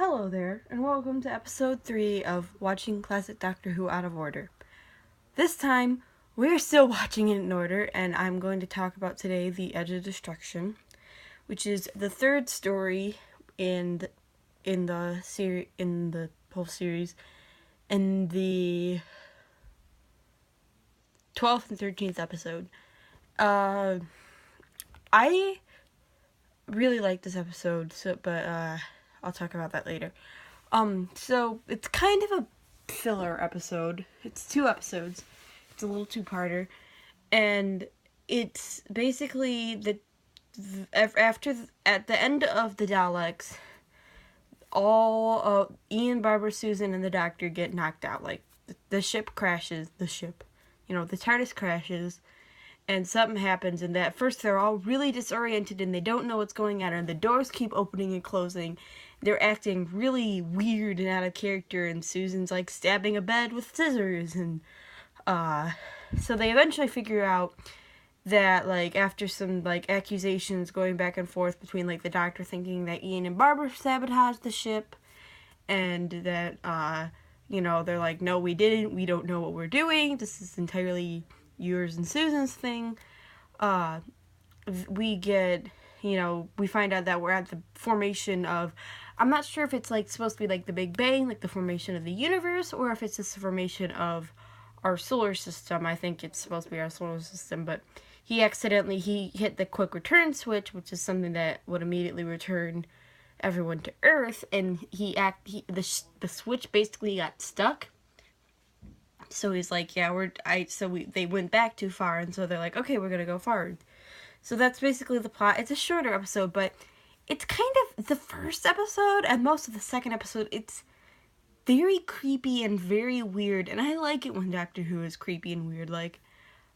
Hello there, and welcome to episode 3 of Watching Classic Doctor Who Out of Order. This time, we're still watching it in order, and I'm going to talk about today The Edge of Destruction, which is the third story in the whole series, in the 12th and 13th episode. I really like this episode, but I'll talk about that later. So it's kind of a filler episode. It's 2 episodes. It's a little two-parter, and it's basically at the end of the Daleks, all of Ian, Barbara, Susan, and the Doctor get knocked out. Like the ship crashes. The TARDIS crashes. And something happens, and at first they're all really disoriented and they don't know what's going on, and the doors keep opening and closing. They're acting really weird and out of character, and Susan's like stabbing a bed with scissors, and so they eventually figure out that, like, after some like accusations going back and forth between like the Doctor thinking that Ian and Barbara sabotaged the ship, and that they're like, no, we didn't, we don't know what we're doing, this is entirely yours and Susan's thing. We find out that we're at the formation of, I'm not sure if it's like supposed to be like the Big Bang, like the formation of the universe, or if it's just the formation of our solar system. I think it's supposed to be our solar system, but he hit the quick return switch, which is something that would immediately return everyone to Earth, and the switch basically got stuck. So he's like, they went back too far, and so they're like, okay, we're gonna go forward. So that's basically the plot. It's a shorter episode, but it's kind of the first episode and most of the second episode. It's very creepy and very weird, and I like it when Doctor Who is creepy and weird. Like,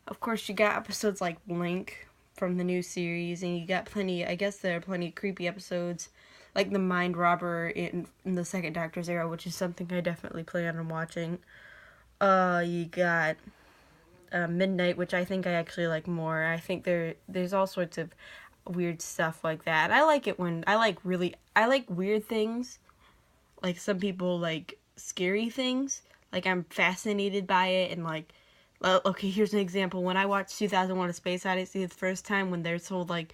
of course, you got episodes like Blink from the new series, and you got plenty, I guess there are plenty of creepy episodes, like the Mind Robber in the second Doctor's era, which is something I definitely plan on watching. You got Midnight, which I think I actually like more. I think there's all sorts of weird stuff like that. I like it when I like weird things. Like, some people like scary things. Like, I'm fascinated by it, and like, okay, here's an example. When I watched 2001: A Space Odyssey the first time, when they're told, like,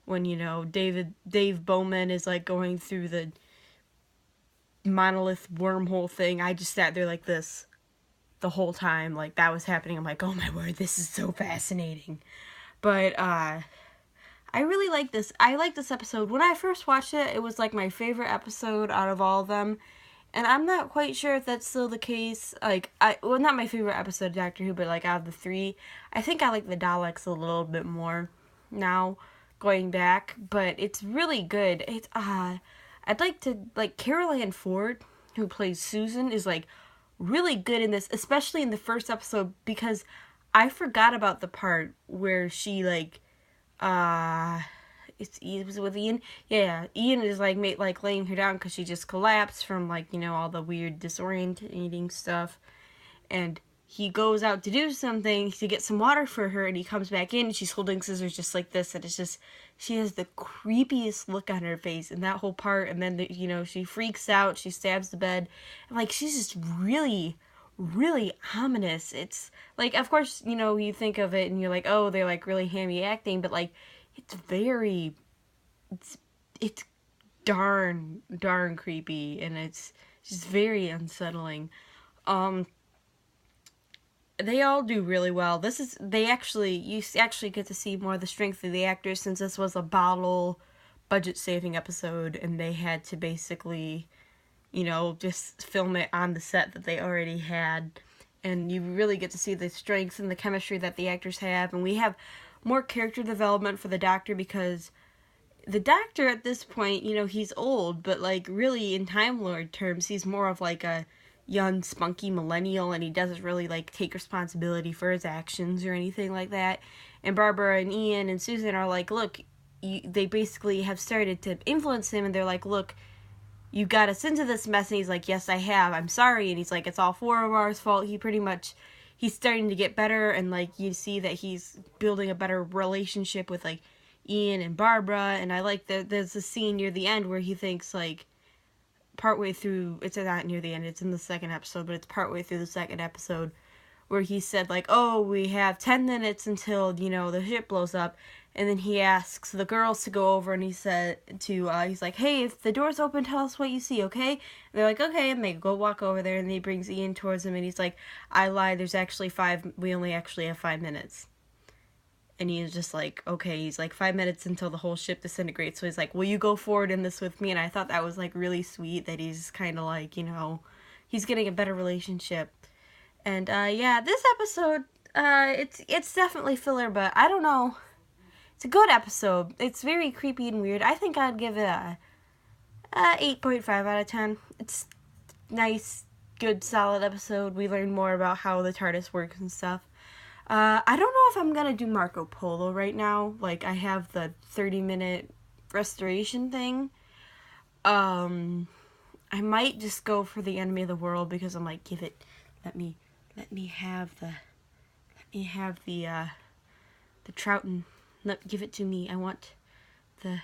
when Dave Bowman is like going through the monolith wormhole thing, I just sat there like this the whole time, like, that was happening. I'm like, oh my word, this is so fascinating. But I really like this. I like this episode. When I first watched it, it was like my favorite episode out of all of them, and I'm not quite sure if that's still the case. Like, not my favorite episode of Doctor Who, but like out of the 3, I think I like the Daleks a little bit more now, going back. But it's really good. It's I'd like to, like, Carol Ann Ford, who plays Susan, is like really good in this, especially in the first episode, because I forgot about the part where she, like, it was with Ian. Yeah, Ian is like laying her down because she just collapsed from, like, all the weird disorientating stuff, and he goes out to do something to get some water for her, and he comes back in and she's holding scissors just like this, and it's just, she has the creepiest look on her face in that whole part. And then she freaks out, she stabs the bed, and like, she's just really, really ominous. It's like, of course, you think of it and you're like, oh, they're like really hammy acting, but like, it's darn creepy, and it's just very unsettling. They all do really well. You actually get to see more of the strength of the actors, since this was a bottle budget saving episode, and they had to basically, just film it on the set that they already had. And you really get to see the strength and the chemistry that the actors have. And we have more character development for the Doctor, because the Doctor at this point, he's old, but like, really, in Time Lord terms, he's more of like a young, spunky millennial, and he doesn't really like take responsibility for his actions or anything like that. And Barbara and Ian and Susan are like, look, they basically have started to influence him, and they're like, look, you got us into this mess. And he's like, yes, I have, I'm sorry. And he's like, it's all 4 of ours fault. He's starting to get better, and like, you see that he's building a better relationship with like Ian and Barbara. And I like that there's a scene near the end where he thinks like partway through, it's not near the end, it's in the second episode, but it's partway through the second episode, where he said, like, oh, we have 10 minutes until, the ship blows up. And then he asks the girls to go over, and he said he's like, hey, if the door's open, tell us what you see, okay? And they're like, okay, and they go walk over there, and he brings Ian towards him, and he's like, I lied, we only actually have 5 minutes. And he's just like, okay, he's like, 5 minutes until the whole ship disintegrates, so he's like, will you go forward in this with me? And I thought that was, like, really sweet, that he's kind of like, he's getting a better relationship. And, yeah, this episode, it's definitely filler, but I don't know. It's a good episode. It's very creepy and weird. I think I'd give it a 8.5 out of 10. It's nice, good, solid episode. We learn more about how the TARDIS works and stuff. I don't know if I'm gonna do Marco Polo right now. Like, I have the 30-minute restoration thing. I might just go for the Enemy of the World, because I'm like, let me have the Troughton. Give it to me. I want the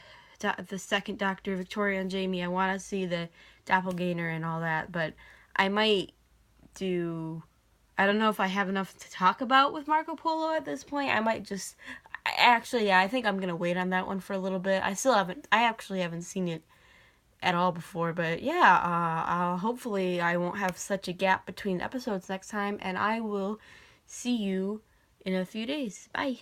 second Doctor, Victoria and Jamie. I want to see the doppelganger and all that. But I might do... I don't know if I have enough to talk about with Marco Polo at this point. I might just... Actually, yeah, I think I'm going to wait on that one for a little bit. I actually haven't seen it at all before. But yeah, hopefully I won't have such a gap between episodes next time. And I will see you in a few days. Bye.